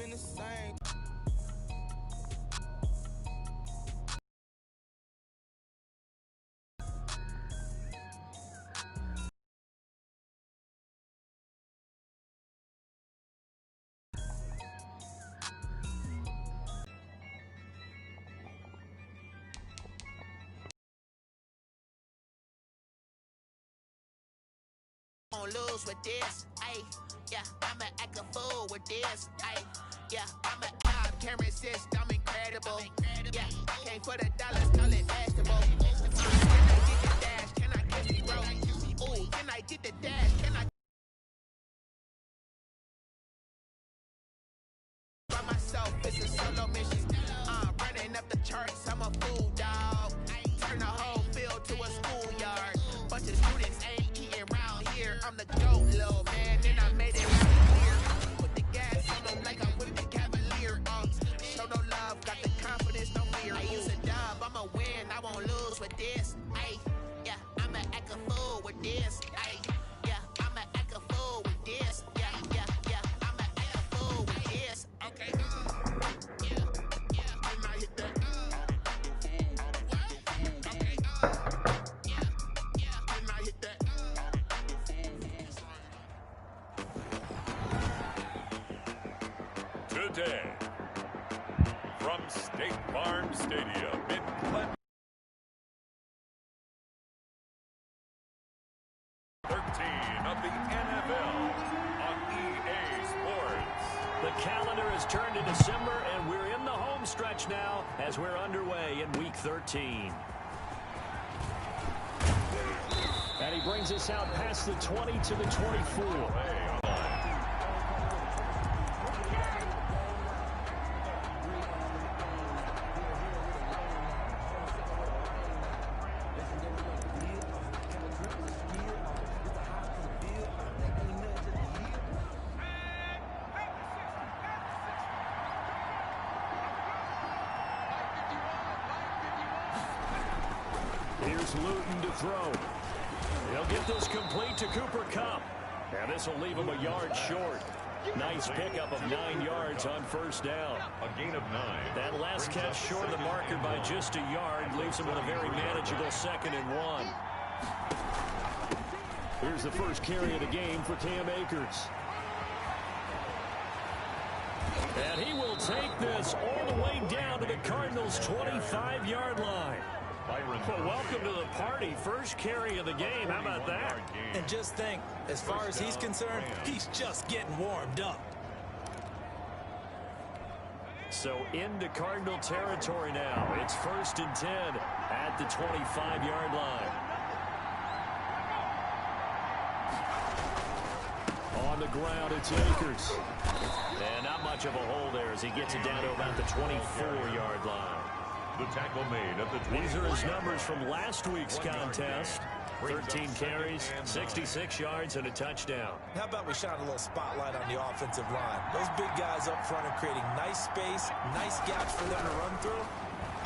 been the same. Won't lose with this, ayy, yeah, I'ma act a fool with this, ayy, yeah, I'ma camera assist, I'm incredible, yeah, came for the dollars, call it basketball. Can I get the dash, can I kiss me, bro? Ooh, can I get the dash, can I by myself, it's a solo mission, running up the charts, I'm a fool, dog, turn the whole field to a schoolyard, bunch of students ain't eating round here, I'm the GOAT, little man, and I made it clear, put the gas on them like I'm with the Cavalier, show no love, got the confidence, no fear, I use a dub, I'ma win, I won't lose with this, ayy, yeah, I'ma act a fool with this, ayy, yeah, I'ma act a fool with this, yeah, yeah, yeah, I'ma act a fool with this, okay, yeah, yeah, and I hit that, okay, yeah, yeah, and I hit that. Today, from State Farm Stadium in Clinton, 13 of the NFL on EA Sports. The calendar has turned to December, and we're in the home stretch now as we're underway in Week 13. And he brings us out past the 20 to the 24. Here's Luton to throw. He'll get this complete to Cooper Kupp. And this will leave him a yard short. Nice pickup of 9 yards on first down. A gain of 9. That last catch short of the marker by just a yard leaves him with a very manageable 2nd and 1. Here's the first carry of the game for Cam Akers. And he will take this all the way down to the Cardinals' 25-yard line. Well, welcome to the party. First carry of the game. How about that? And just think, as far as he's concerned, he's just getting warmed up. So into Cardinal territory now. It's 1st and 10 at the 25-yard line. On the ground, it's Akers. And not much of a hole there as he gets it down to about the 24-yard line. The tackle made at the 20. These are his numbers from last week's contest. 13 carries, 66 yards, and a touchdown. How about we shine a little spotlight on the offensive line? Those big guys up front are creating nice space, nice gaps for them to run through.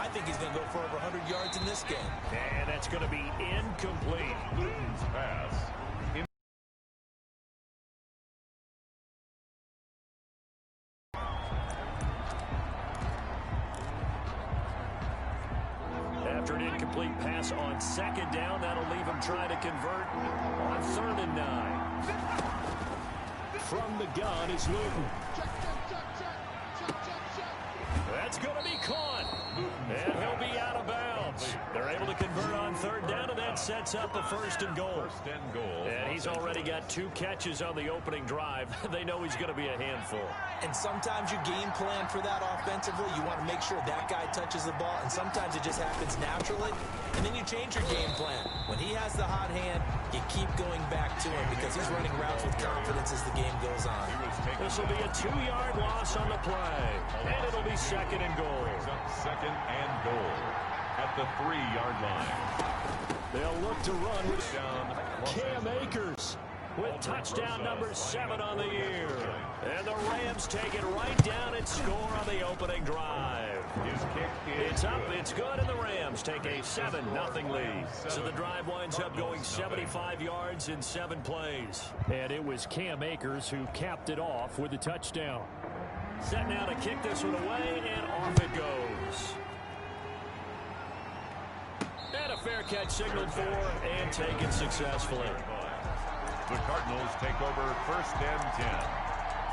I think he's going to go for over 100 yards in this game. And that's going to be incomplete. Luton's pass. After an incomplete pass on 2nd down, that'll leave him trying to convert on 3rd and 9. From the gun is Luton. That's going to be caught. And he'll be out of bounds. They're able to convert on 3rd down, and that sets up a 1st and goal. And he's already got 2 catches on the opening drive. They know he's going to be a handful. And sometimes you game plan for that offensively. You want to make sure that guy touches the ball, and sometimes it just happens naturally. And then you change your game plan. When he has the hot hand, you keep going back to him because he's running routes with confidence as the game goes on. This will be a 2-yard loss on the play. And it'll be 2nd and goal. 2nd and goal at the 3-yard line. They'll look to run with Cam Akers with touchdown number 7 on the year. And the Rams take it right down and score on the opening drive. His kick It's up, it's good, and the Rams take a 7-0 lead. So the drive winds up going 75 yards in 7 plays. And it was Cam Akers who capped it off with a touchdown. Set now to kick this one away, and off it goes. And a fair catch signaled for and taken successfully. The Cardinals take over 1st and 10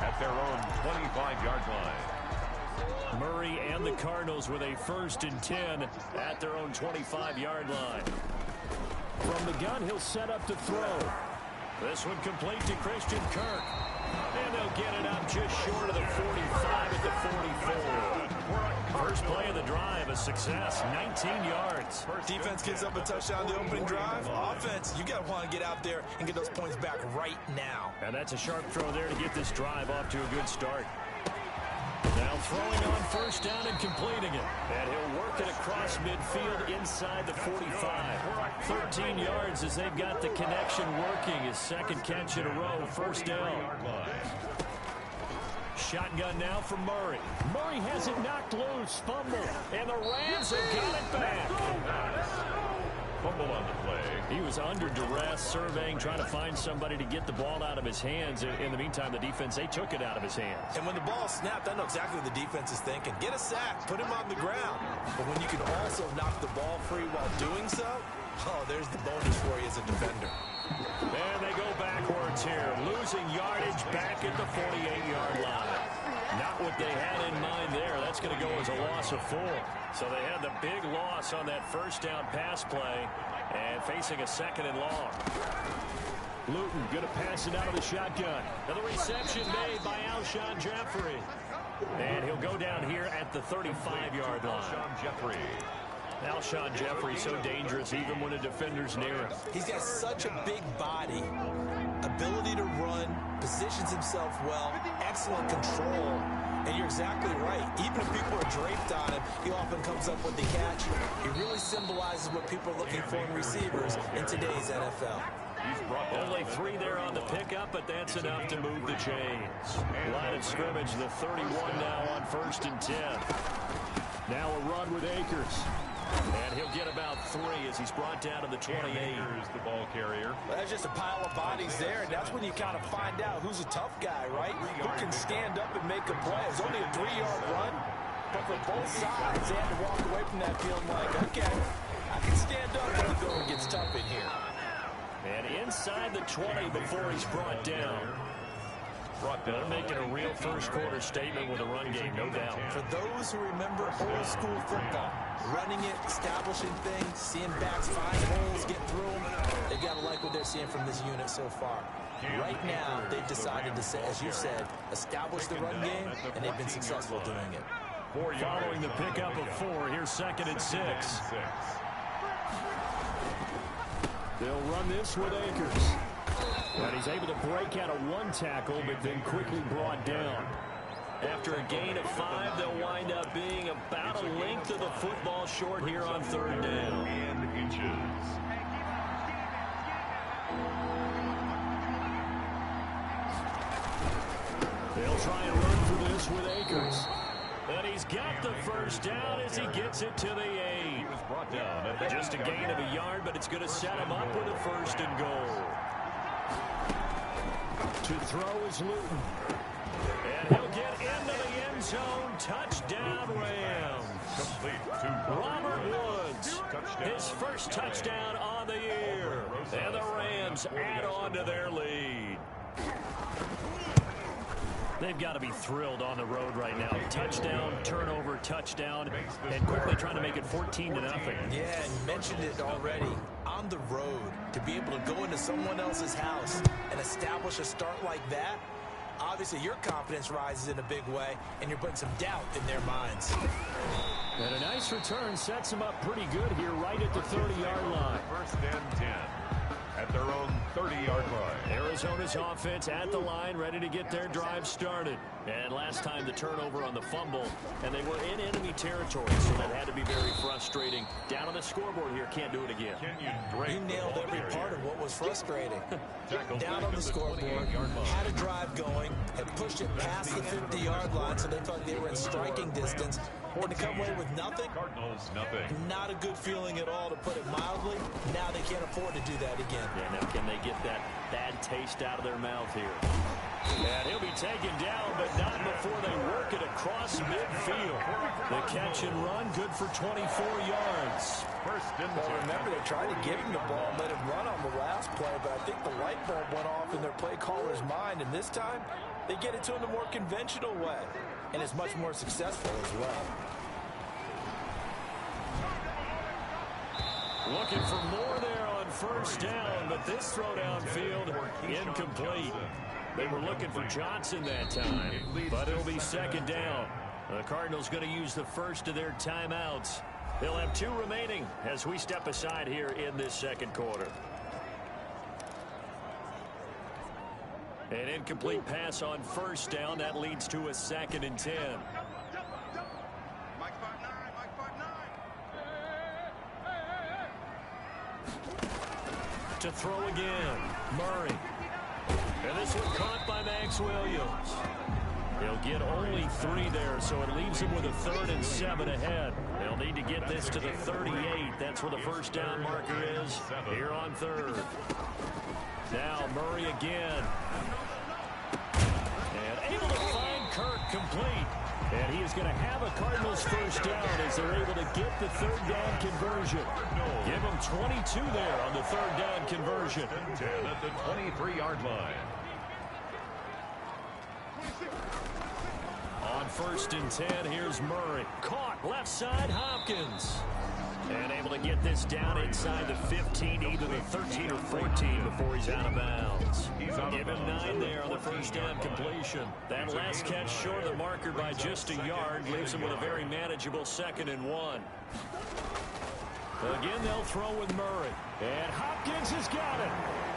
at their own 25-yard line. Murray and the Cardinals with a 1st and 10 at their own 25-yard line. From the gun, he'll set up to throw. This one complete to Christian Kirk. And they'll get it up just short of the 45 at the 44. First play of the drive, a success, 19 yards. Defense gets up a touchdown the opening drive. Offense, you got to want to get out there and get those points back right now. And that's a sharp throw there to get this drive off to a good start. Now throwing on 1st down and completing it. And he'll work it across midfield inside the 45. 13 yards as they've got the connection working. His 2nd catch in a row, 1st down. Shotgun now for Murray. Murray has it knocked loose. Fumble. And the Rams have got it back. Fumble on the play. He was under duress, surveying, trying to find somebody to get the ball out of his hands. In the meantime, the defense, they took it out of his hands. And when the ball snapped, I know exactly what the defense is thinking. Get a sack, put him on the ground. But when you can also knock the ball free while doing so, oh, there's the bonus for you as a defender. And they go backwards here, losing yardage back at the 48-yard line. Not what they had in mind there. That's going to go as a loss of 4. So they had the big loss on that 1st down pass play and facing a 2nd and long. Luton going to pass it out of the shotgun. And the reception made by Alshon Jeffrey. And he'll go down here at the 35-yard line. Alshon Jeffrey. Alshon Jeffrey so dangerous even when a defender's near him. He's got such a big body, ability to run, positions himself well, excellent control. And you're exactly right. Even if people are draped on him, he often comes up with the catch. He really symbolizes what people are looking for in receivers in today's NFL. Only 3 there on the pickup, but that's enough to move the chains. Line of scrimmage, the 31 now on 1st and 10. Now a run with Akers. And he'll get about 3 as he's brought down to the 28. Here's the ball carrier. Well, that's just a pile of bodies there, and that's when you kind of find out who's a tough guy, right? Who can stand up and make a play. It was only a 3-yard run, but for both sides, they had to walk away from that feeling like, okay, I can stand up when the going gets tough in here. And inside the 20 before he's brought down. They're making a real first-quarter statement with a run game, no doubt. For those who remember old-school football, running it, establishing things, seeing backs find holes, get through them, they've got to like what they're seeing from this unit so far. Right now, they've decided to, as you said, establish the run game, and they've been successful doing it. Following the pickup of 4, here's 2nd and 6. They'll run this with Akers. And he's able to break out of 1 tackle, but then quickly brought down. After a gain of 5, they'll wind up being about a length of the football short here on 3rd down. And inches. They'll try and run for this with Akers. And he's got the 1st down as he gets it to the 8. He was brought down. Just a gain of a yard, but it's going to set him up with a 1st and goal. To throw is Luton. And he'll get into the end zone. Touchdown, Rams. Complete to Robert Woods. His first touchdown on the year. And the Rams add on to their lead. They've got to be thrilled on the road right now. Touchdown, turnover, touchdown, and quickly trying to make it 14-0. Yeah, and you mentioned it already. On the road, to be able to go into someone else's house and establish a start like that, obviously your confidence rises in a big way, and you're putting some doubt in their minds. And a nice return sets them up pretty good here right at the 30-yard line. 1st and 10 at their own 30-yard line. Arizona's offense at the line, ready to get their drive started. And last time the turnover on the fumble, and they were in enemy territory, so that had to be very frustrating. Down on the scoreboard here, can't do it again. You nailed every part of what was frustrating. Down on the scoreboard, had a drive going, had pushed it past the 50-yard line, so they felt they were in striking distance. And to come away with nothing, Cardinals, nothing. Not a good feeling at all, to put it mildly. Now they can't afford to do that again. Yeah, now can they get that bad taste out of their mouth here? And he'll be taken down, but not before they work it The catch and run, good for 24 yards. First and 10. Well, remember, they tried to give him the ball and let him run on the last play, but I think the light bulb went off in their play caller's mind, and this time they get it to him the more conventional way, and it's much more successful as well. Looking for more there on first down, but this throw downfield incomplete. They were looking for Johnson that time, but it'll be second down. The Cardinals going to use the first of their timeouts. They'll have 2 remaining as we step aside here in this second quarter. An incomplete pass on first down. That leads to a 2nd and 10. To throw again, Murray. And this one caught by Max Williams. He'll get only 3 there, so it leaves him with a 3rd and 7 ahead. They'll need to get this to the 38. That's where the first down marker is here on 3rd. Now Murray again. And able to find Kirk complete. And he is going to have a Cardinals first down as they're able to get the 3rd down conversion. Give him 22 there on the 3rd down conversion. 10 at the 23-yard line. On 1st and 10, here's Murray. Caught left side, Hopkins. And able to get this down inside the 15, either the 13 or 14 before he's out of bounds. Give him 9 there on the first down completion. That last catch short of the marker by just a yard leaves him with a very manageable 2nd and 1. Again, they'll throw with Murray. And Hopkins has got it.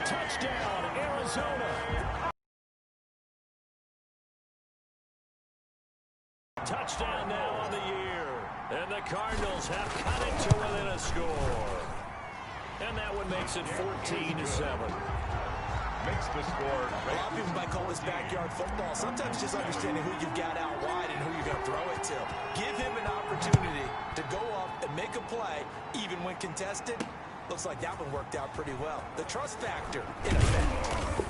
Touchdown, Arizona. Touchdown now on the year. And the Cardinals have cut it to within a score. And that one makes it 14-7. Makes the score. A lot of people might call this backyard football. Sometimes just understanding who you've got out wide and who you're going to throw it to. Give him an opportunity to go up and make a play, even when contested. Looks like that one worked out pretty well. The trust factor in effect.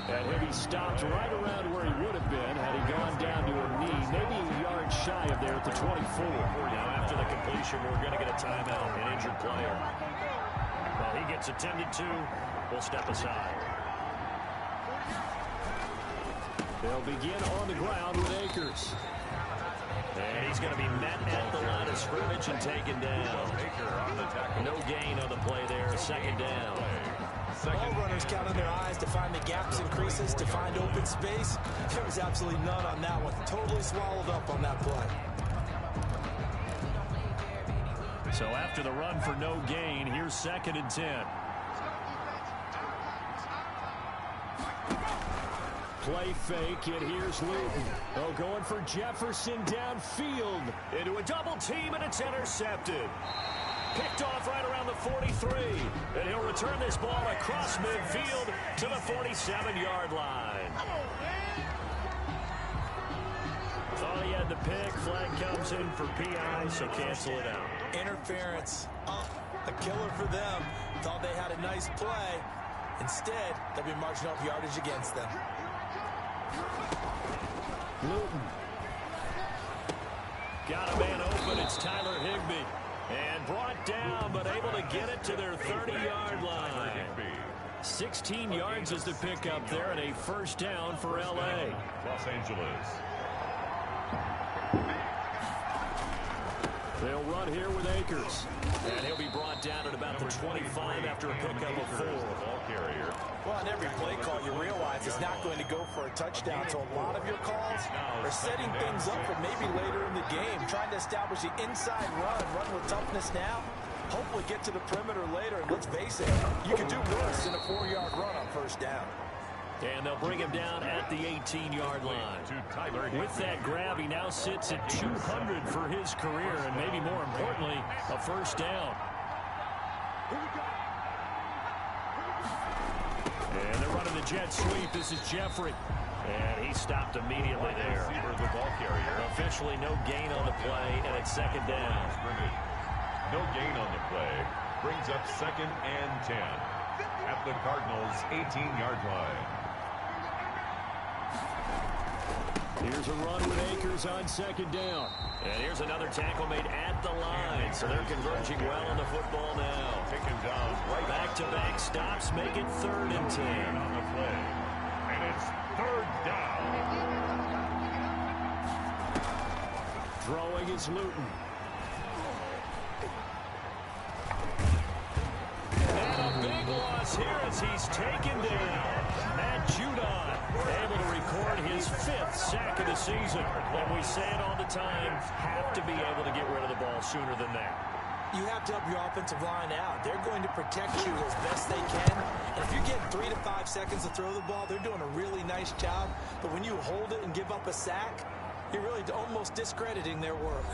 And he'll be stopped right around where he would have been had he gone down to a knee, maybe a yard shy of there at the 24. Now after the completion, we're going to get a timeout, an injured player. Well, he gets attended to. We'll step aside. They'll begin on the ground with Akers. And he's going to be met at the line of scrimmage and taken down. No gain on the play there, 2nd down. Ball runners count on their eyes to find the gaps and creases, to find open space. There was absolutely none on that one. Totally swallowed up on that play. So after the run for no gain, here's 2nd and 10. Play fake, and here's Luton. Oh, going for Jefferson downfield. Into a double team, and it's intercepted. Picked off right around the 43. And he'll return this ball across midfield to the 47-yard line. Thought he had the pick. Flag comes in for PI, so cancel it out. Interference. A killer for them. Thought they had a nice play. Instead, they'll be marching up yardage against them. Luton. Got a man open. It's Tyler Higbee. And brought down, but able to get it to their 30-yard line. 16 yards is the pickup there, and a first down for L.A. Los Angeles. They'll run here with Akers. And he'll be brought down at about the 25 after a pickup of 4. Ball carrier. Well, on every play call, you realize it's not going to go for a touchdown. So a lot of your calls are setting things up for maybe later in the game, trying to establish the inside run with toughness now. Hopefully get to the perimeter later. And let's face it, you can do worse than a 4-yard run on first down. And they'll bring him down at the 18-yard line. With that grab, he now sits at 200 for his career, and maybe more importantly, a first down. And they're running the jet sweep. This is Jeffrey. And he stopped immediately there. The ball carrier. Officially no gain on the play, and it's 2nd down. No gain on the play. Brings up 2nd and 10 at the Cardinals' 18-yard line. Here's a run with Akers on second down. And here's another tackle made at the line. So they're converging well on the football now. Taken down right. Back-to-back stops make it 3rd and 10. On the play. And it's 3rd down. Throwing is Luton. And a big loss here as he's taken down. Matt Judon able to record his 5th sack of the season. And we say it all the time, have to be able to get rid of the ball sooner than that. You have to help your offensive line out. They're going to protect you as best they can. And if you're getting 3 to 5 seconds to throw the ball, they're doing a really nice job. But when you hold it and give up a sack, you're really almost discrediting their work.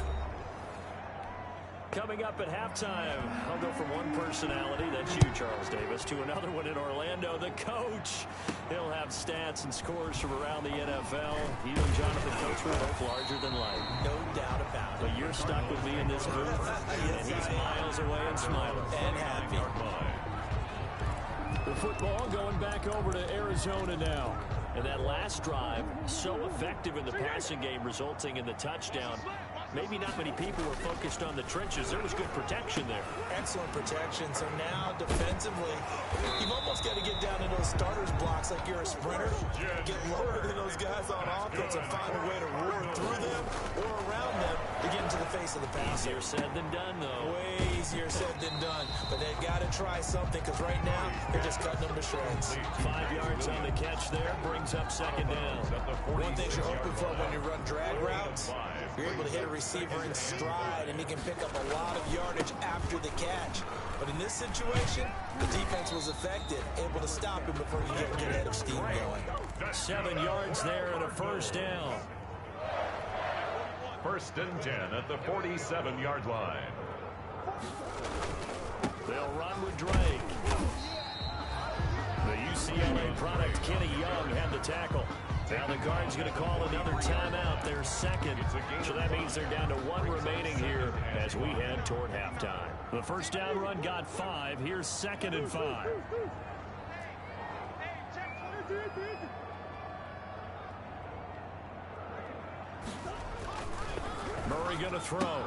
Coming up at halftime, I'll go from one personality, that's you, Charles Davis, to another one in Orlando, the coach. He'll have stats and scores from around the NFL. He and Jonathan Coachman both larger than life. No doubt about it. But you're stuck with me in this booth, and he's miles away and smiling. And happy. The football going back over to Arizona now. And that last drive, so effective in the passing game, resulting in the touchdown. Maybe not many people were focused on the trenches. There was good protection there. Excellent protection. So now, defensively, you've almost got to get down in those starters blocks like you're a sprinter. Get lower than those guys on offense and find a way to roar through them or around them to get into the face of the passer. Easier said than done, though. Way easier said than done. But they've got to try something because right now, they're just cutting them to shreds. 5 yards on the catch there. Brings up second down. One thing you're hoping for when you run drag routes, you're able to hit a receiver in stride, and he can pick up a lot of yardage after the catch. But in this situation, the defense was effective, able to stop him before he could get ahead of steam going. 7 yards there and a first down. 1st and 10 at the 47-yard line. They'll run with Drake. The UCLA product, Kenny Young, had the tackle. Now the guard's going to call another timeout. They're second. So that means they're down to 1 remaining here as we head toward halftime. The first down run got 5. Here's 2nd and 5. Murray going to throw.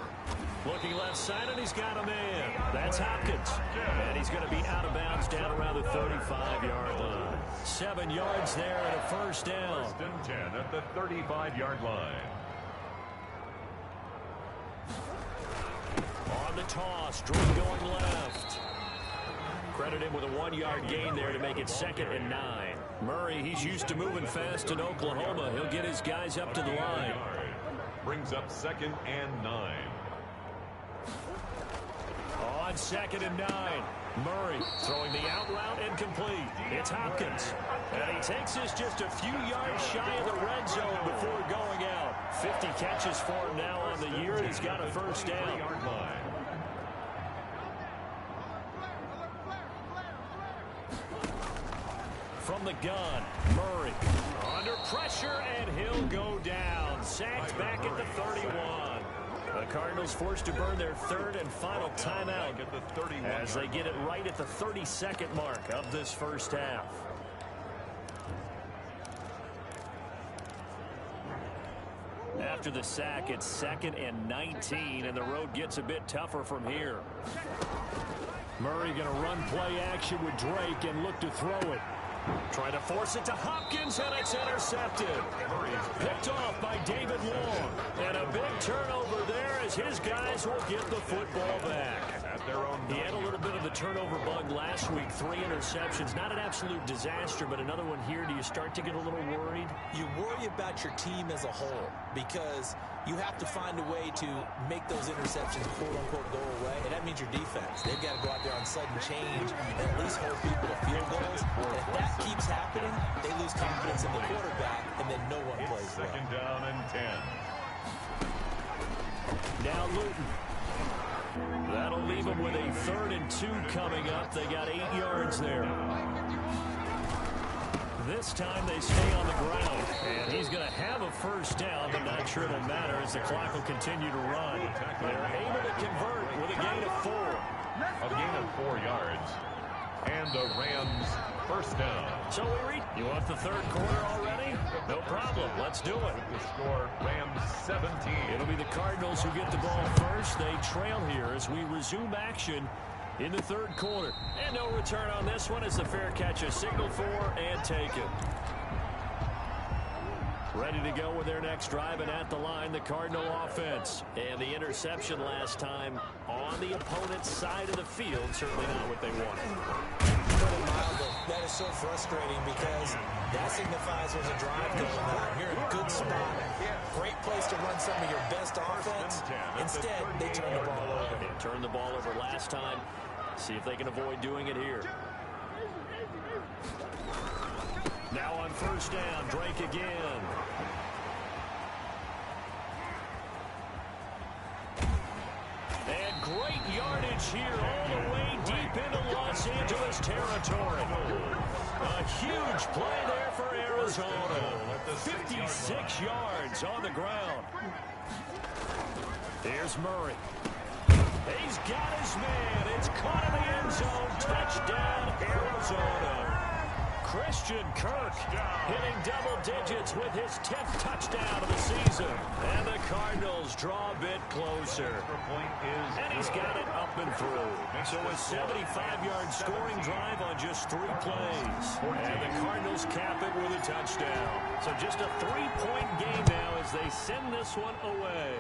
Looking left side, and he's got a man. That's Hopkins. And he's going to be out of bounds down around the 35-yard line. 7 yards there and a first down. 1st and 10 at the 35-yard line. On the toss, Drew going left. Credit him with a 1-yard gain there to make it 2nd and 9. Murray, he's used to moving fast in Oklahoma. He'll get his guys up to the line. Brings up 2nd and 9. On 2nd and 9. Murray throwing the out route incomplete. It's Hopkins. And he takes this just a few yards shy of the red zone before going out. 50 catches for him now on the year, and he's got a first down. From the gun, Murray under pressure, and he'll go down. Sacked back at the 31. The Cardinals forced to burn their 3rd and final timeout as they get it right at the 32nd mark of this first half. After the sack, it's 2nd and 19, and the road gets a bit tougher from here. Murray going to run play action with Drake and look to throw it. Trying to force it to Hopkins, and it's intercepted. Picked off by David Long. And a big turnover there as his guys will get the football back. He had a little bit of the turnover bug last week. 3 interceptions. Not an absolute disaster, but another one here. Do you start to get a little worried? You worry about your team as a whole because you have to find a way to make those interceptions quote-unquote go away, and that means your defense. They've got to go out there on sudden change and at least hold people to field goals. And if that keeps happening, they lose confidence in the quarterback, and then no one plays well. 2nd down and 10. Now Luton. That'll leave them with a 3rd and 2 coming up. They got 8 yards there. This time they stay on the ground, and he's going to have a first down, but not sure it'll matter as the clock will continue to run. They're able to convert with a gain of 4. A gain of 4 yards. And the Rams first down. So we read. You want the 3rd quarter already? ready? No problem. Let's do it. The score, Rams 17. It'll be the Cardinals who get the ball first. They trail here as we resume action in the third quarter. And no return on this one as the fair catch is signaled for and taken. Ready to go with their next drive, and at the line, the Cardinal offense. And the interception last time on the opponent's side of the field, certainly not what they wanted. That is so frustrating because that signifies there's a drive going on. You're in a good spot. Great place to run some of your best offense. Instead, they turn the ball over. They turned the ball over last time. See if they can avoid doing it here. Now on first down, Drake again. And great yardage here all the way deep into Los Angeles territory. A huge play there for Arizona. 56 yards on the ground. Here's Murray. He's got his man. It's caught in the end zone. Touchdown, Arizona. Christian Kirk hitting double digits with his 10th touchdown of the season. And the Cardinals draw a bit closer. And he's got it up and through. So a 75-yard scoring drive on just 3 plays. And the Cardinals cap it with a touchdown. So just a 3-point game now as they send this one away.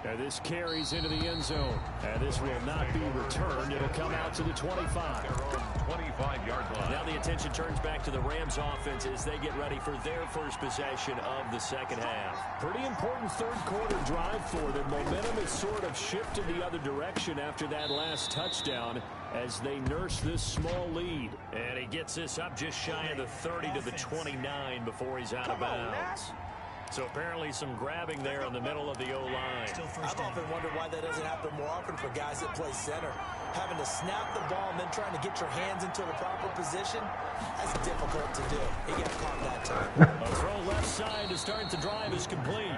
And this carries into the end zone. And this will not be returned. It'll come out to the 25. 25-yard line. Now the attention turns back to the Rams offense as they get ready for their first possession of the second half. Pretty important third quarter drive for them. Momentum has sort of shifted the other direction after that last touchdown as they nurse this small lead. And he gets this up just shy of the 30 to the 29 before he's out of bounds. So apparently some grabbing there in the middle of the O-line. I've often wondered why that doesn't happen more often for guys that play center. Having to snap the ball and then trying to get your hands into the proper position, that's difficult to do. He got caught that time. A throw left side to start the drive is complete.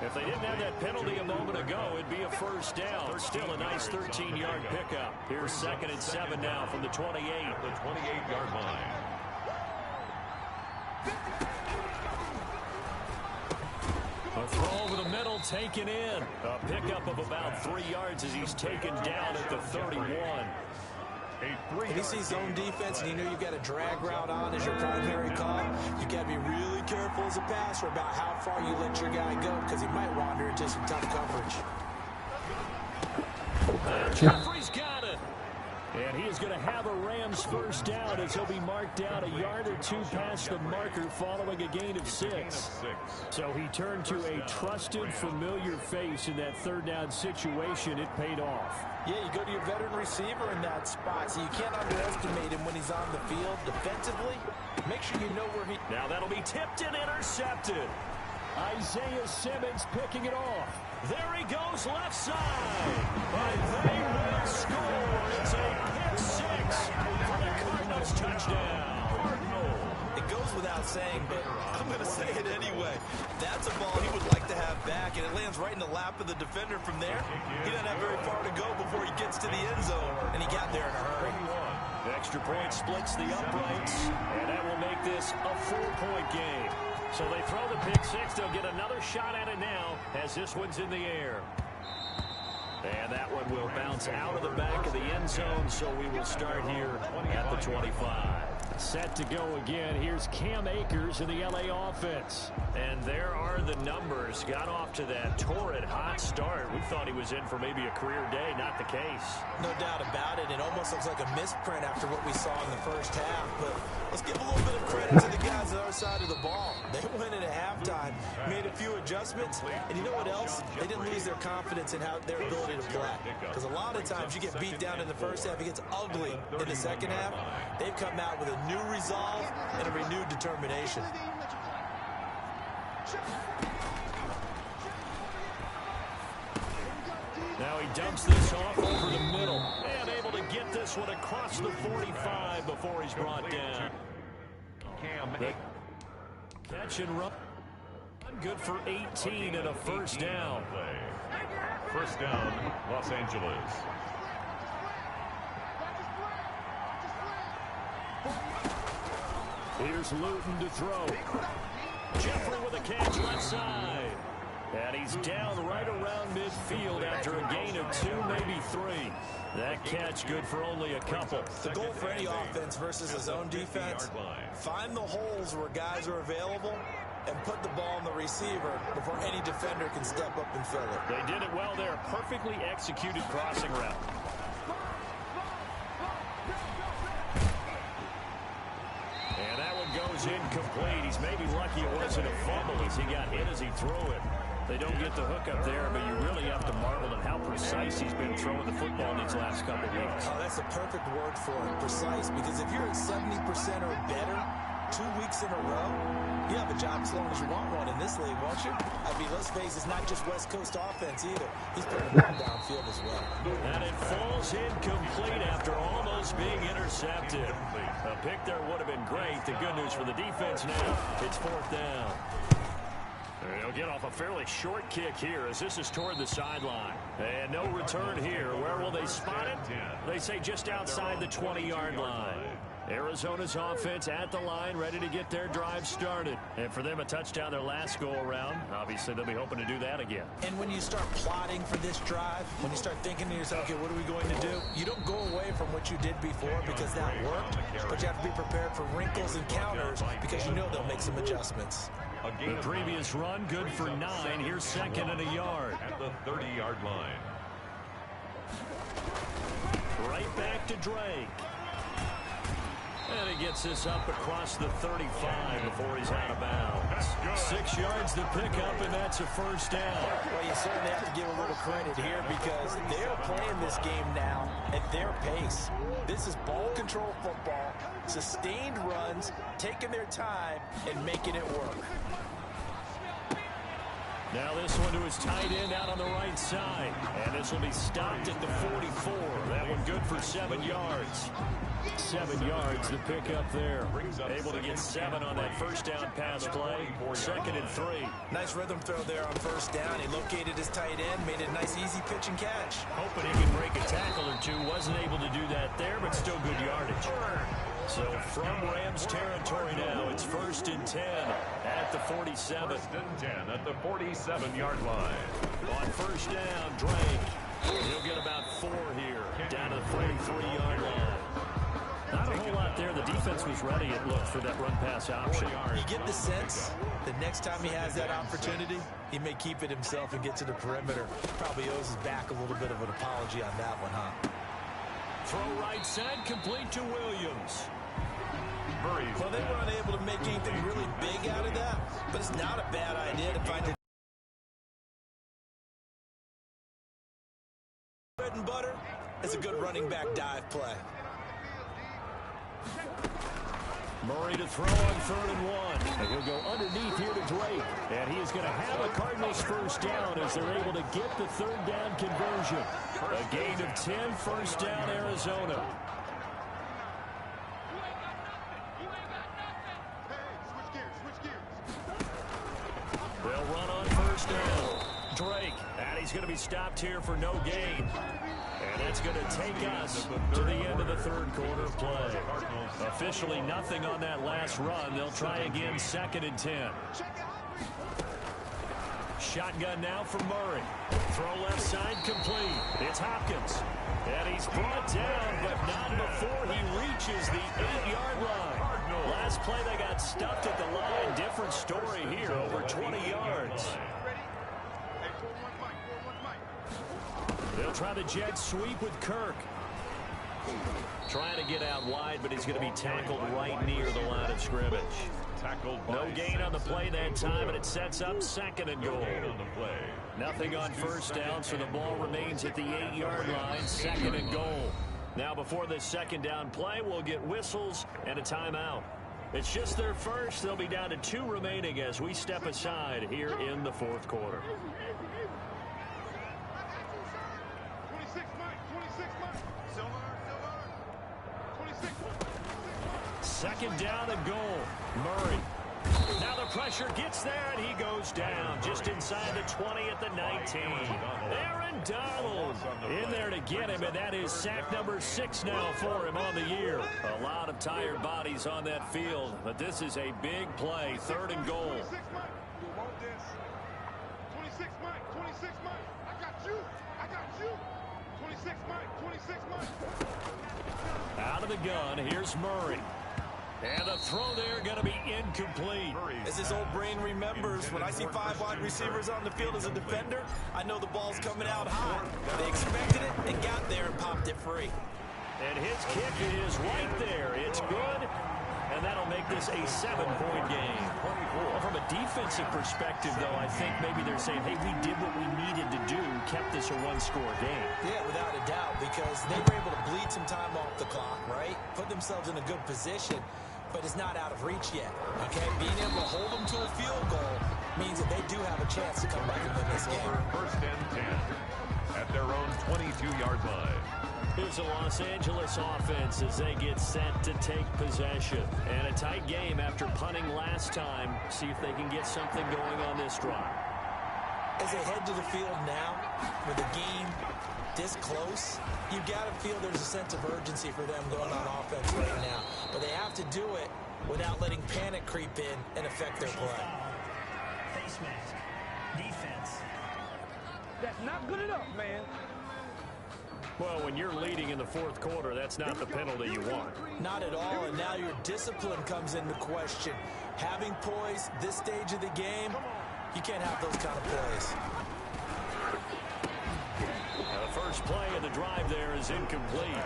If they didn't have that penalty a moment ago, it'd be a first down. Still a nice 13-yard pickup. Here's 2nd and 7 now from the 28. The 28-yard line. A throw over the middle taken in. A pickup of about 3 yards as he's taken down at the 31. If he sees zone defense and you know you've got a drag route on as your primary call, you got to be really careful as a passer about how far you let your guy go because he might wander into some tough coverage. Jeffrey's got it. And he is going to have a Rams first down as he'll be marked down a yard or 2 past the marker following a gain of 6. So he turned to a trusted, familiar face in that third down situation. It paid off. Yeah, you go to your veteran receiver in that spot, so you can't underestimate him when he's on the field. Defensively, make sure you know where he... Now that'll be tipped and intercepted. Isaiah Simmons picking it off. There he goes left side. But they will score. It's a pick 6 for the Cardinals touchdown. It goes without saying, but I'm going to say it anyway. That's a ball he would like to have back, and it lands right in the lap of the defender from there. He doesn't have very far to go before he gets to the end zone, and he got there in a hurry. The extra point splits the uprights, and that will make this a 4-point game. So they throw the pick 6. They'll get another shot at it now as this one's in the air. And that one will bounce out of the back of the end zone, so we will start here at the 25. Set to go again. Here's Cam Akers in the LA offense. And there are the numbers. Got off to that torrid hot start. We thought he was in for maybe a career day. Not the case. No doubt about it. It almost looks like a misprint after what we saw in the first half. But let's give a little bit of credit to the guys on our side of the ball. They went in at halftime, made a few adjustments, and you know what else? They didn't lose their confidence in their ability to play. Because a lot of times you get beat down in the first half, it gets ugly in the second half. They've come out with a new resolve and a renewed determination. Now he dumps this off over the middle and able to get this one across the 45 before he's brought down. Catch and run. Good for 18 and a first down. First down, Los Angeles. Here's Luton to throw. Jeffrey with a catch left side. And he's down right around midfield after a gain of 2, maybe 3. That catch good for only a couple. The goal for any offense versus a zone defense, find the holes where guys are available and put the ball on the receiver before any defender can step up and fill it. They did it well there. Perfectly executed crossing route. And that one goes incomplete. He's maybe lucky it wasn't a fumble as he got hit as he threw it. They don't get the hook up there, but you really have to marvel at how precise he's been throwing the football in these last couple of weeks. Oh, that's the perfect word for it, precise, because if you're at 70% or better 2 weeks in a row, you have a job as long as you want one in this league, won't you? I mean, let's face it, it's not just West Coast offense either. He's putting the ball downfield as well. And it falls incomplete after almost being intercepted. A pick there would have been great. The good news for the defense now, it's 4th down. They'll get off a fairly short kick here as this is toward the sideline. And no return here. Where will they spot it? They say just outside the 20-yard line. Arizona's offense at the line, ready to get their drive started. And for them, a touchdown their last go-around. Obviously, they'll be hoping to do that again. And when you start plotting for this drive, when you start thinking to yourself, okay, what are we going to do? You don't go away from what you did before because that worked, but you have to be prepared for wrinkles and counters because you know they'll make some adjustments. The previous run, good for 9. Here's 2nd and a yard. At the 30-yard line. Right back to Drake. And he gets this up across the 35 before he's out of bounds. 6 yards to pick up, and that's a 1st down. Well, you certainly have to give a little credit here because they're playing this game now at their pace. This is ball control football, sustained runs, taking their time, and making it work. Now this one to his tight end out on the right side. And this will be stopped at the 44. That one good for 7 yards. 7 yards to pick up there. Able to get 7 on that 1st down pass play. 2nd and 3. Nice rhythm throw there on 1st down. He located his tight end, made a nice easy pitch and catch. Hoping he can break a tackle or two. Wasn't able to do that there, but still good yardage. So from Rams territory now, it's 1st and 10 at the 47. 1st and 10 at the 47-yard line. On 1st down, Drake. He'll get about 4 here, down to the 43-yard line. Not a whole lot there. The defense was ready, it looked, for that run-pass option. You get the sense that next time he has that opportunity, he may keep it himself and get to the perimeter. Probably owes his back a little bit of an apology on that one, huh? Throw right side, complete to Williams. Well, they were unable to make anything really big out of that, but it's not a bad idea to find it. Bread and butter is a good running back dive play. Murray to throw on 3rd and 1. And he'll go underneath here to Drake. And he is going to have a Cardinals 1st down as they're able to get the 3rd down conversion. A gain of 10, 1st down Arizona. They'll run on 1st down. Drake, and he's going to be stopped here for no gain. And that's going to take us to the end of the 3rd quarter play. Officially nothing on that last run. They'll try again, 2nd and 10. Shotgun now for Murray. Throw left side complete. It's Hopkins. And he's brought down, but not before he reaches the 8-yard line. Last play they got stuffed at the line. Different story here, over 20 yards. They'll try the jet sweep with Kirk. Trying to get out wide, but he's going to be tackled right near the line of scrimmage. No gain on the play that time, and it sets up 2nd and goal. Nothing on 1st down, so the ball remains at the 8-yard line, 2nd and goal. Now before this 2nd down play, we'll get whistles and a timeout. It's just their first. They'll be down to 2 remaining as we step aside here in the 4th quarter. 2nd down and goal. Murray. Now the pressure gets there, and he goes goes down just inside the 20 at the 19. Aaron Donald in there to get him, and that is sack number 6 now for him on the year. A lot of tired bodies on that field, but this is a big play, 3rd and goal. 26 Mike, 26 Mike, I got you, 26 Mike, 26 Mike. Out of the gun, here's Murray. And the throw there going to be incomplete. As his old brain remembers, when I see 5 wide receivers on the field as a defender, I know the ball's coming out high. They expected it and got there and popped it free. And his kick is right there. It's good. And that'll make this a 7-point game. Well, from a defensive perspective, though, I think maybe they're saying, hey, we did what we needed to do, kept this a 1-score game. Yeah, without a doubt, because they were able to bleed some time off the clock, right? Put themselves in a good position, but it's not out of reach yet, okay? Being able to hold them to a field goal means that they do have a chance to come back and win this game. 1st and 10 at their own 22-yard line. Here's the Los Angeles offense as they get set to take possession. And a tight game after punting last time. See if they can get something going on this drive. As they head to the field now, with the game this close, you've got to feel there's a sense of urgency for them going on offense right now. But they have to do it without letting panic creep in and affect their play. Face mask. Defense. That's not good enough, man. Well, when you're leading in the 4th quarter, that's not the penalty you want. Not at all, and now your discipline comes into question. Having poise this stage of the game, you can't have those kind of plays. Now the first play of the drive there is incomplete.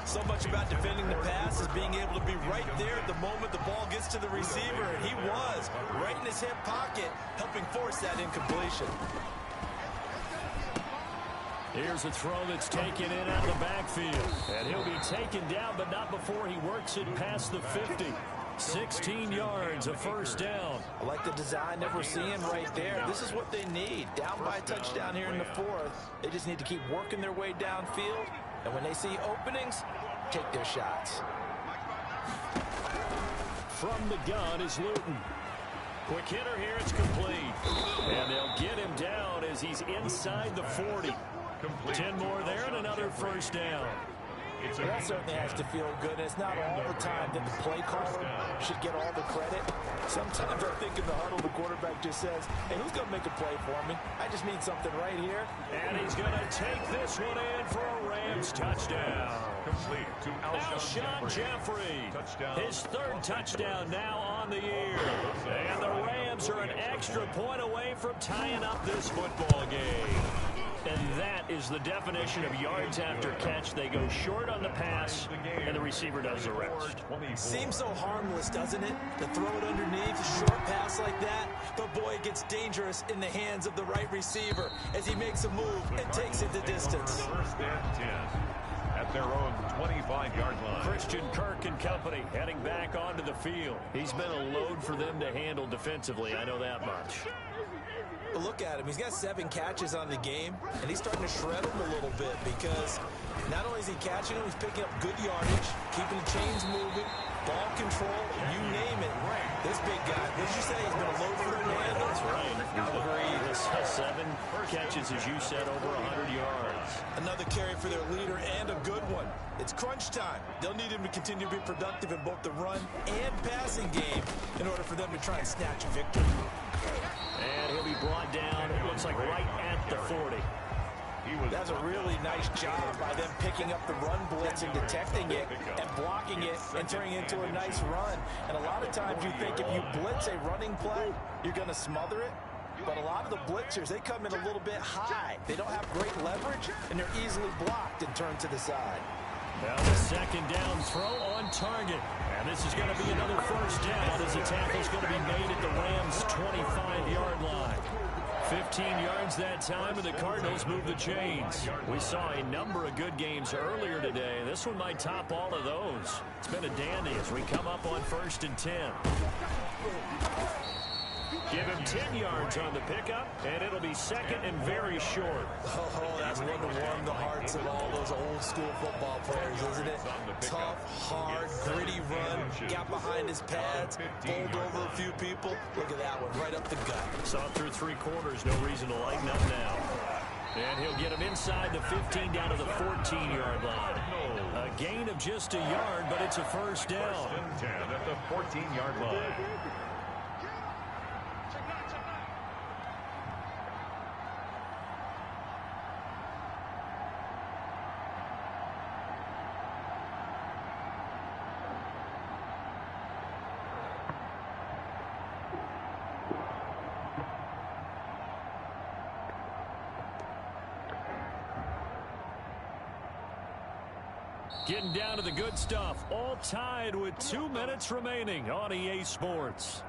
So much about defending the pass is being able to be right there at the moment the ball gets to the receiver, and he was right in his hip pocket, helping force that incompletion. Here's a throw that's taken in out of the backfield. And he'll be taken down, but not before he works it past the 50. 16 yards, a 1st down. I like the design that we're seeing right there. This is what they need. Down by a touchdown here in the 4th. They just need to keep working their way downfield. And when they see openings, take their shots. From the gun is Luton. Quick hitter here, it's complete. And they'll get him down as he's inside the 40. 10 more there and another 1st down. That certainly has to feel good. And it's not all the time that the play caller should get all the credit. Sometimes I think in the huddle, the quarterback just says, hey, who's going to make a play for me? I just need something right here. And he's going to take this one in for a Rams touchdown. Complete to Alshon Jeffrey. His 3rd touchdown now on the year. And the Rams are an extra point away from tying up this football game. And that is the definition of yards after catch. They go short on the pass, and the receiver does the rest. Seems so harmless, doesn't it? To throw it underneath, a short pass like that. But boy, it gets dangerous in the hands of the right receiver as he makes a move and takes it the distance. 1st and 10 at their own 25-yard line. Christian Kirk and company heading back onto the field. He's been a load for them to handle defensively, I know that much. But look at him. He's got 7 catches on the game, and he's starting to shred them a little bit because not only is he catching them, he's picking up good yardage, keeping the chains moving, ball control, you name it. This big guy, what did you say? He's been a load for them to handle. That's right. Agreed. 7 catches, as you said, over 100 yards. Another carry for their leader and a good one. It's crunch time. They'll need him to continue to be productive in both the run and passing game in order for them to try and snatch a victory. And he'll be brought down, it looks like right at the 40. That's a really nice job by them picking up the run blitz and detecting it and blocking it and turning it into a nice run. And a lot of times you think if you blitz a running play, you're going to smother it. But a lot of the blitzers, they come in a little bit high. They don't have great leverage, and they're easily blocked and turned to the side. Now the 2nd down throw on target. And this is going to be another 1st down as the tackle's going to be made at the Rams' 25-yard line. 15 yards that time, and the Cardinals move the chains. We saw a number of good games earlier today. This one might top all of those. It's been a dandy as we come up on 1st and 10. Give him 10 yards on the pickup, and it'll be second and very short. Oh, that's one to warm the hearts of all those old school football players, isn't it? Tough, hard, gritty run, got behind his pads, bowled over a few people. Look at that one, right up the gut. Saw through 3 quarters, no reason to lighten up now. And he'll get him inside the 15 down to the 14-yard line. A gain of just a yard, but it's a first down. First and 10 at the 14-yard line. Getting down to the good stuff. All tied with 2 minutes remaining on EA Sports.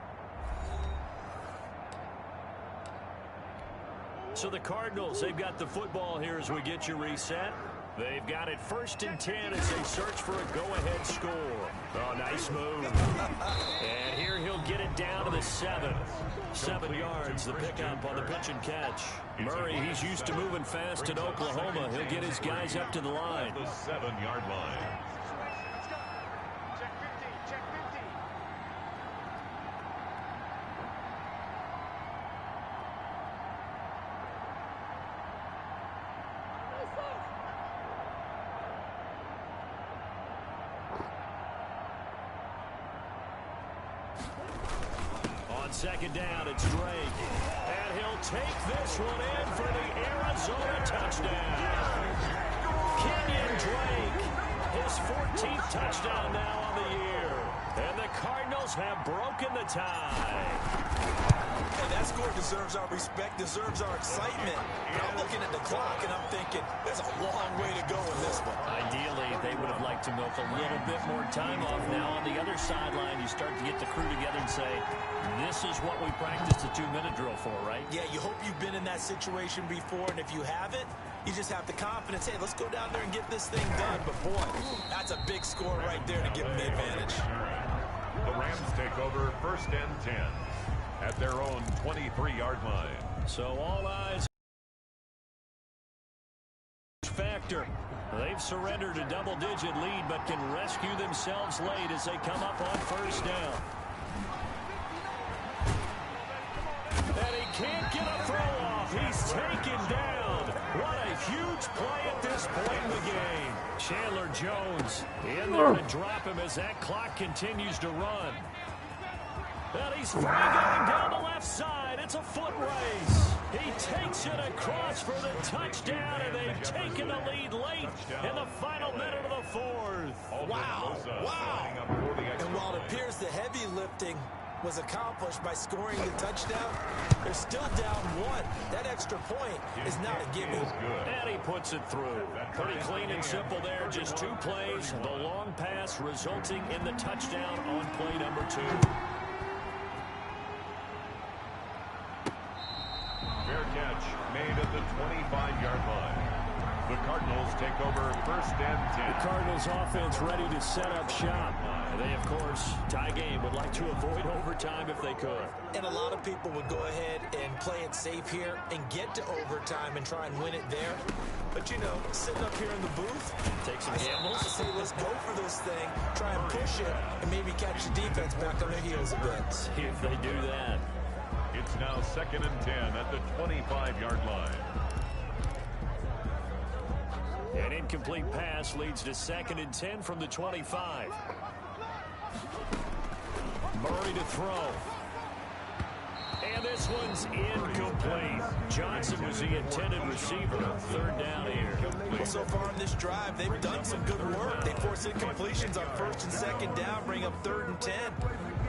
So the Cardinals, they've got the football here as we get you reset. They've got it first and 10 as they search for a go-ahead score. Oh, nice move. And here he'll get it down to the 7. 7 yards, the pickup on the pitch and catch. Murray, he's used to moving fast at Oklahoma. He'll get his guys up to the line. The 7-yard line. Check 15, check 15. On second down, it's Drake. And he'll take this one in for the Arizona touchdown. Kenyon Drake, his 14th touchdown now on the year. And the Cardinals have broken the tie. And that score deserves our respect, deserves our excitement. But I'm looking at the clock, and I'm thinking, there's a long way to go in this one. Ideally, they would have liked to milk a little bit more time off. Now on the other sideline, you start to get the crew together and say, this is what we practiced a 2-minute drill for, right? Yeah, you hope you've been in that situation before, and if you haven't, you just have the confidence, hey, let's go down there and get this thing done. But, boy, that's a big score right there to give them the advantage. The Rams take over first and 10 at their own 23-yard line. So all eyes factor. They've surrendered a double-digit lead, but can rescue themselves late as they come up on first down. And he can't get a throw off. He's taken down. What a huge play at this point in the game. Chandler Jones in there to drop him as that clock continues to run. And he's free going down the left side. It's a foot race. He takes it across for the touchdown, and they've taken the lead late in the final minute of the fourth. Wow. And while it appears the heavy lifting was accomplished by scoring the touchdown, they're still down 1. That extra point is not a gimme. And he puts it through. Pretty clean and simple there. Just 2 plays. The long pass resulting in the touchdown on play number 2. Fair catch made at the 25-yard line. The Cardinals take over first and 10. The Cardinals offense ready to set up shop. They, of course, tie game, would like to avoid overtime if they could. And a lot of people would go ahead and play it safe here and get to overtime and try and win it there. But, you know, sitting up here in the booth, take some gambles. I say let's go for this thing, try and push it, and maybe catch the defense back on their heels a bit. See if they do that. It's now second and 10 at the 25-yard line. An incomplete pass leads to second and 10 from the 25. Murray to throw. And this one's incomplete. Johnson was the intended receiver. Third down here. Well, so far in this drive, they've done some good work. They force incompletions on first and second down, bring up 3rd and 10.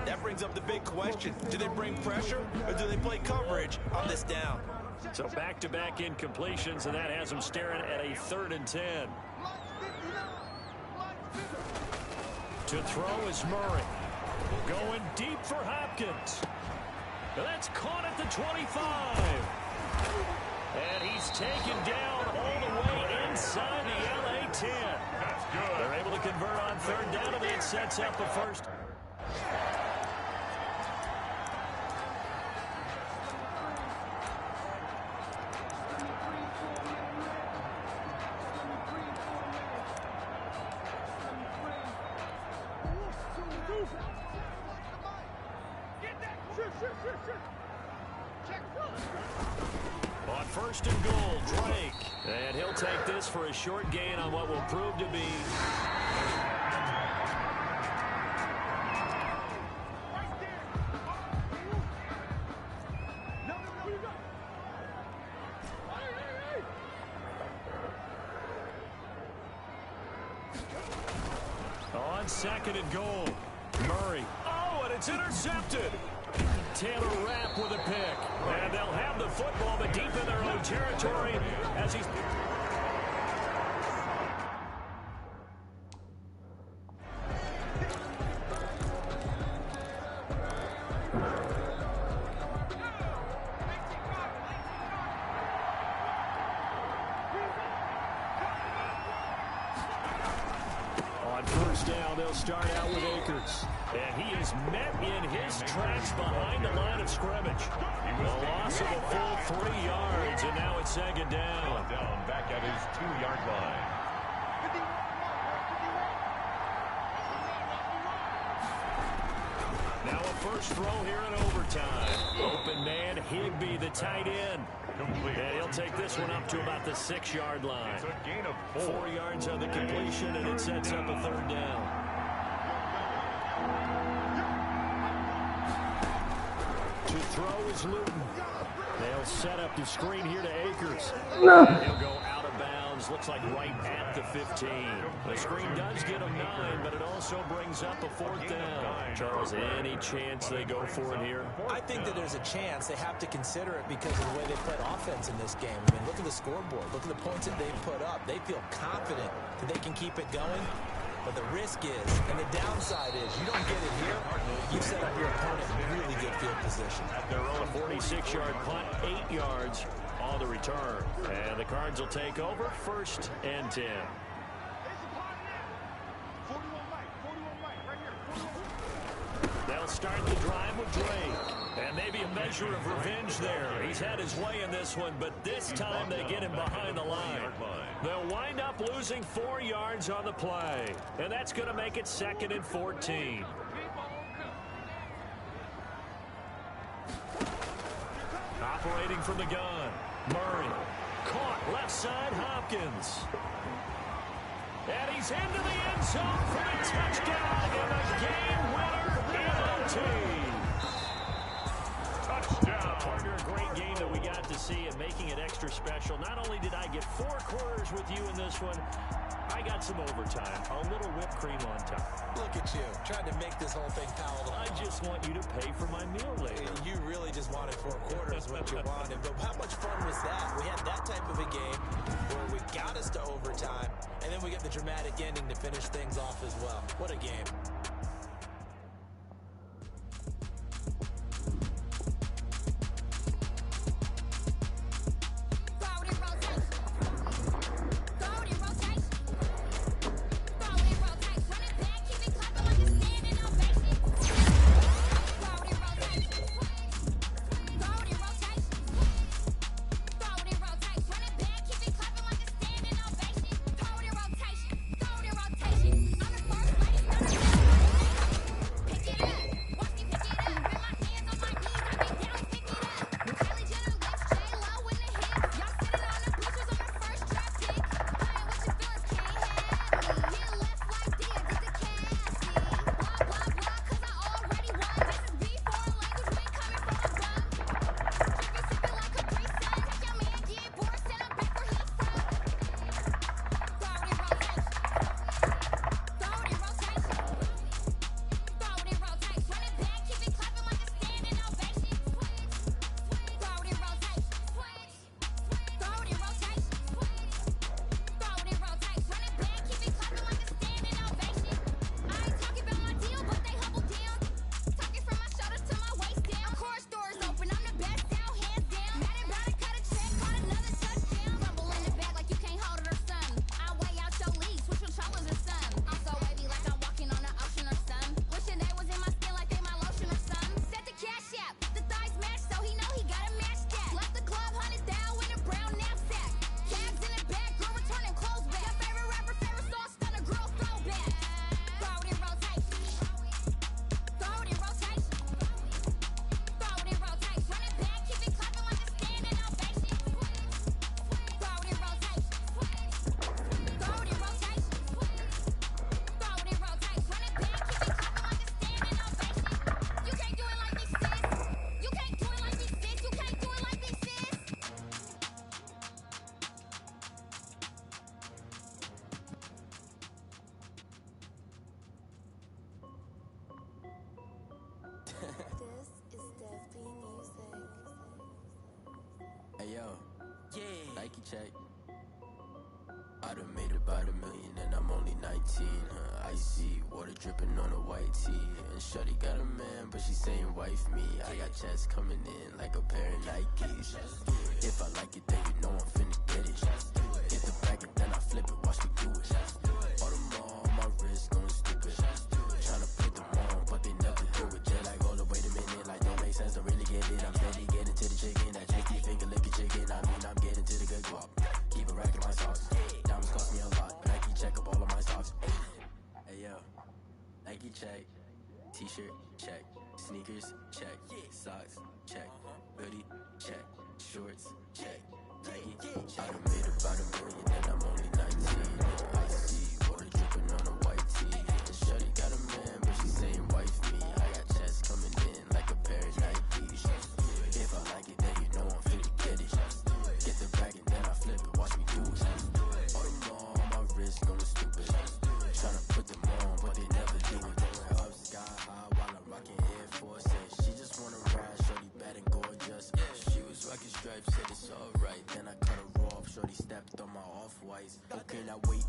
That brings up the big question. Do they bring pressure or do they play coverage on this down? So back-to-back incompletions, and that has them staring at a 3rd and 10. To throw is Murray. Going deep for Hopkins. That's caught at the 25. And he's taken down all the way inside the LA 10. That's good. They're able to convert on 3rd down, and it sets up the first. On first and goal, Drake. And he'll take this for a short gain on what will prove to be on second and goal. Murray. Oh, and it's intercepted. Taylor Rapp with a pick. And they'll have the football, but deep in their own territory as he's... On first down, they'll start out with Akers. And he is met in his tracks behind the line of scrimmage. A loss of a full 3 yards, and now it's second down. Down back at his 2-yard line. Now a first throw here in overtime. Open man, Higbee, the tight end. Complete. And he'll take this one up to about the 6-yard line. It's a gain of 4 yards on the completion, and it sets up a third down. To throw is Luton. They'll set up the screen here to Akers. He'll go out of bounds. Looks like right at the 15. The screen does get him 9, but it also brings up a fourth down. Charles, any chance they go for it here? I think that there's a chance. They have to consider it because of the way they played offense in this game. I mean, look at the scoreboard. Look at the points that they've put up. They feel confident that they can keep it going. But the risk is, and the downside is, you don't get it here, you set up your opponent in really good field position. At their own 46-yard punt, 8 yards on the return. And the Cards will take over, first and 10. They'll start the drive with Drake. And maybe a measure of revenge there. He's had his way in this one, but this time they get him behind the line. They'll wind up losing 4 yards on the play. And that's going to make it second and 14. Operating from the gun, Murray. Caught left side, Hopkins. And he's into the end zone for the touchdown and a game winner in OT. touchdown. Partner, a great game that we got to see and making it extra special. Not only did I get 4 quarters with you in this one, I got some overtime, a little whipped cream on top. Look at you, trying to make this whole thing palatable. I just want you to pay for my meal later. You really just wanted 4 quarters, what you wanted. But how much fun was that? We had that type of a game where we got us to overtime, and then we get the dramatic ending to finish things off as well. What a game. Nike check. I done made about $1 million and I'm only 19. Icy water dripping on a white tee. And shorty got a man, but she saying wife me. I got checks coming in like a pair of Nikes. If I like it, then you know I'm finna get it. Get the bag and then I flip it, watch me do it. All them all on my wrist going stupid. Tryna put them on, but they never do it. They're like, hold up, wait a minute, like don't make sense to really get it. I'm steady getting to the chicken, that tricky finger licking chicken. I mean, I'm getting to the good guap. Keep a rack in my socks. Diamonds cost me a lot, but Nike check up all of my socks. Hey yo, Nike check. T-shirt check. Sneakers check. Socks check. Hoodie check. Shorts check. Nike. I done made about $1 million and I'm only 19. I see water dripping on a white tee. And shorty got a man, but she saying wife me. I got checks coming in like a pair of Nikes. If I like it, then you know I'm finna get it. Get the bag and then I flip it, watch me do it. All them all on my wrist going stupid. Tryna put them on, but they never do it. Up sky high while I'm rocking Air Forces. She just wanna ride, shorty bad and gorgeous. She was rocking stripes, said it's alright. Then I cut her off, shorty stepped on my off-whites. Okay, now wait.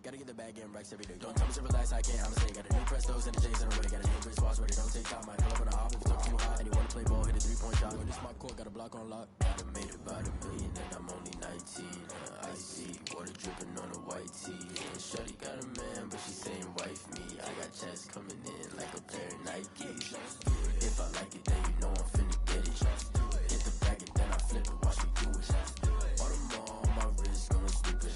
Gotta get the bag and racks every day. Don't tell me to relax, I can't, I'ma say. Got a new Prestos and the J's in the way. Got a new Chris Boss, but it don't take time. Might pull up on the hop if it's up too high. And you wanna play ball, hit a 3-point shot. When it's my court, got a block on lock. I done made about $1 million and I'm only 19. I see water dripping on a white tee. And shorty got a man, but she saying wife me. I got checks coming in like a pair of Nikes. If I like it, then you know I'm finna get it. Get the bag and then I flip it, watch me do it. All them all on my wrist going stupid.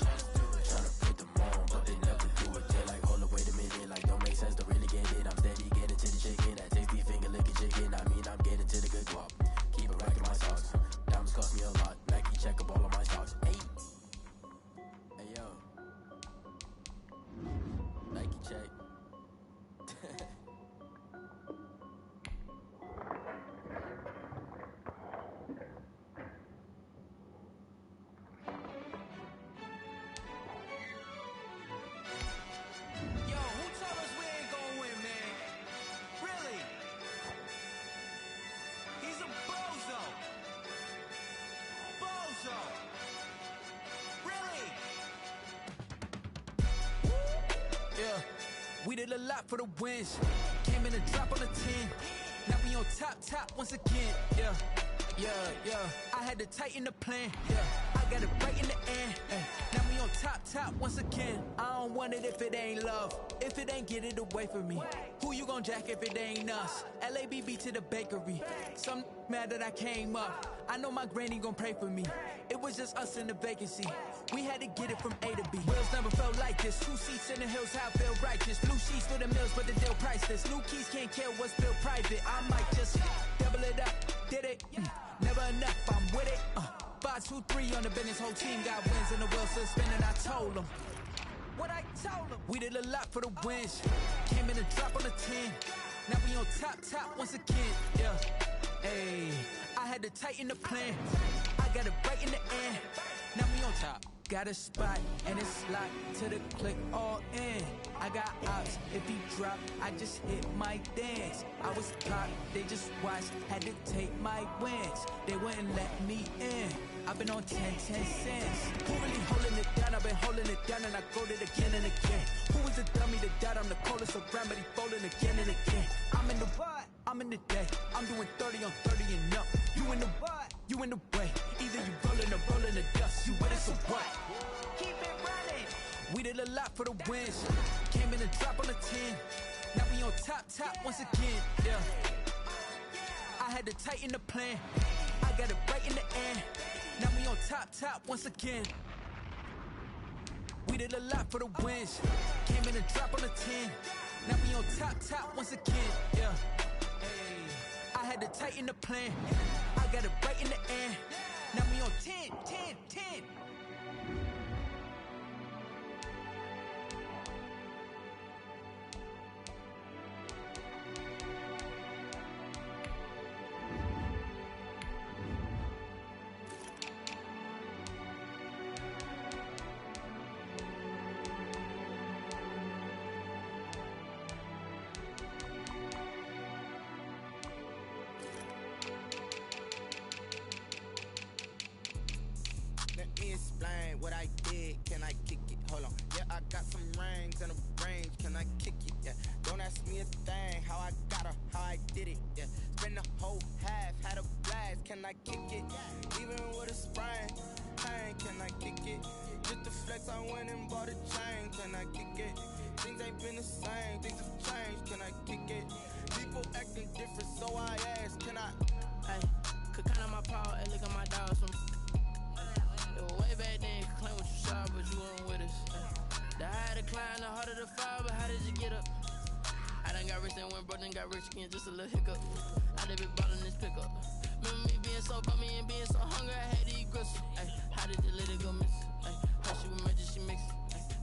Tryna put them on, but they never do it. They're like, hold up, wait a minute, like don't make sense to really get it. I'm steady getting to the chicken, that tasty finger licking chicken. I mean, I'm getting to the good guap. Keep a rack in my socks. Diamonds cost me a lot. Nike check up all of my stocks. Hey yo, Nike check. Yo, who told us we ain't gonna win, man? Really? He's a bozo. Bozo. Really? Yeah, we did a lot for the wins. Came in a drop on the 10. Now we on top once again. Yeah. I had to tighten the plan. Yeah, I got it right in the end. Now we on top once again. I don't want it if it ain't love. If it ain't, get it away from me. Who you gon' jack if it ain't us? LABB to the bakery. Some mad that I came up. I know my granny gon' pray for me. It was just us in the vacancy. We had to get it from A to B. Wheels never felt like this. 2 seats in the hills, how I feel righteous. Blue sheets for the mills, but the deal priceless. New keys can't kill what's built private. I might just double it up. Did it? Never enough, I'm with it. 5, 2, 3 on the business. Whole team got wins and the wheels still spinning. I told them what I told them. We did a lot for the wins. Came in a drop on the 10. Now we on top once again. Yeah. Hey, I had to tighten the plan. I got it right in the end. Now we on top. Got a spot and it's locked to the click all in. I got ops, if he drop, I just hit my dance. I was caught, they just watched, had to take my wins. They wouldn't let me in. I've been on 10 cents. Who really holding it down? I've been holding it down and I go it again and again. Who is the dummy that died? I'm the coldest around, but he folding again and again. I'm in the what? I'm in the day. I'm doing 30 on 30 and up. You in the what? You in the way. Either you rolling the dust. You with us or what? Keep it running. We did a lot for the wins. Came in a drop on the 10. Now we on top once again. Yeah. I had to tighten the plan. I got it right in the end. Now we on top once again. We did a lot for the wins. Came in a drop on the 10. Now we on top once again. Yeah. Hey, I had to tighten the plan. I got it right in the end. Now we on 10. Hold on, yeah, I got some rings and a range. Can I kick it? Yeah, don't ask me a thing. How I got her, how I did it. Yeah, spend the whole half, had a blast. Can I kick it? Even with a sprain, pain. Can I kick it? Just the flex, I went and bought a chain. Can I kick it? Things ain't been the same, things have changed. Can I kick it? People acting different, so I ask. Can I? Hey, could count on my power and look at my dogs from. It was way back then, could claim what you saw, but you weren't with us. The higher the climb, the harder the fall, but how did you get up? I done got rich and went broke, then got rich again, just a little hiccup. I done been ballin' this pickup. Remember me being so bummy and being so hungry, I had to eat gristle. Ay, how did you let it go miss? Ay, how she was magic, she mixed.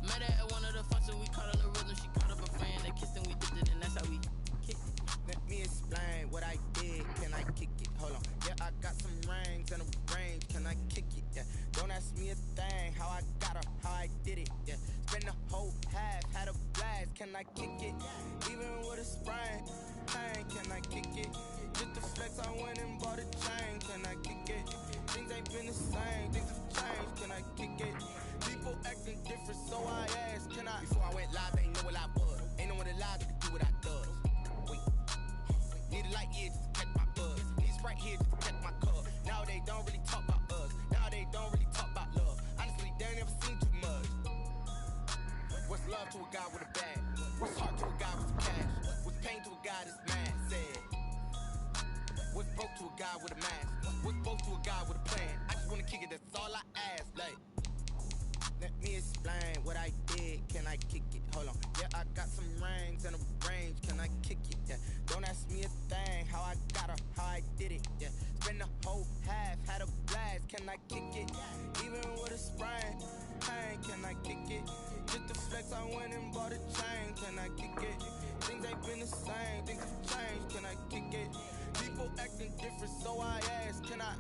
Met her at one of the functions, we caught her the rhythm, she caught up a friend, they kissed and we did it, and that's how we kicked it. Let me explain what I did. Can I kick it? Hold on. Yeah, I got some rings and a range. Can I kick it? Yeah. Don't ask me a thing. How I got her, how I did it. Yeah. Spend the whole half, had a blast. Can I kick it? Even with a sprain, pain. Can I kick it? Just the flex, I went and bought a chain. Can I kick it? Things ain't been the same. Things have changed. Can I kick it? People acting different, so I ask. Can I? Before I went live, they ain't know what I was. Ain't no one alive that could do what I does. Wait. Need a light here just to catch my buzz. Need Sprite here just to catch my cup. Now they don't really talk about us. Now they don't really talk about love. Honestly, they ain't never seen too much. What's love to a guy with a bag? What's heart to a guy with some cash? What's pain to a guy that's mad? Said. What's broke to a guy with a mask? What's both to a guy with a plan? I just wanna kick it, that's all I ask. Like, let me explain what I did. Can I kick it? Hold on. Yeah, I got some rings and a range. Can I kick it? Yeah. Don't ask me a thing. How I got her, how I did it. Yeah. Spend the whole half, had a blast. Can I kick it? Even with a sprain, pain. Can I kick it? Just the flex, I went and bought a chain. Can I kick it? Things ain't been the same. Things have changed. Can I kick it? People acting different, so I ask. Can I?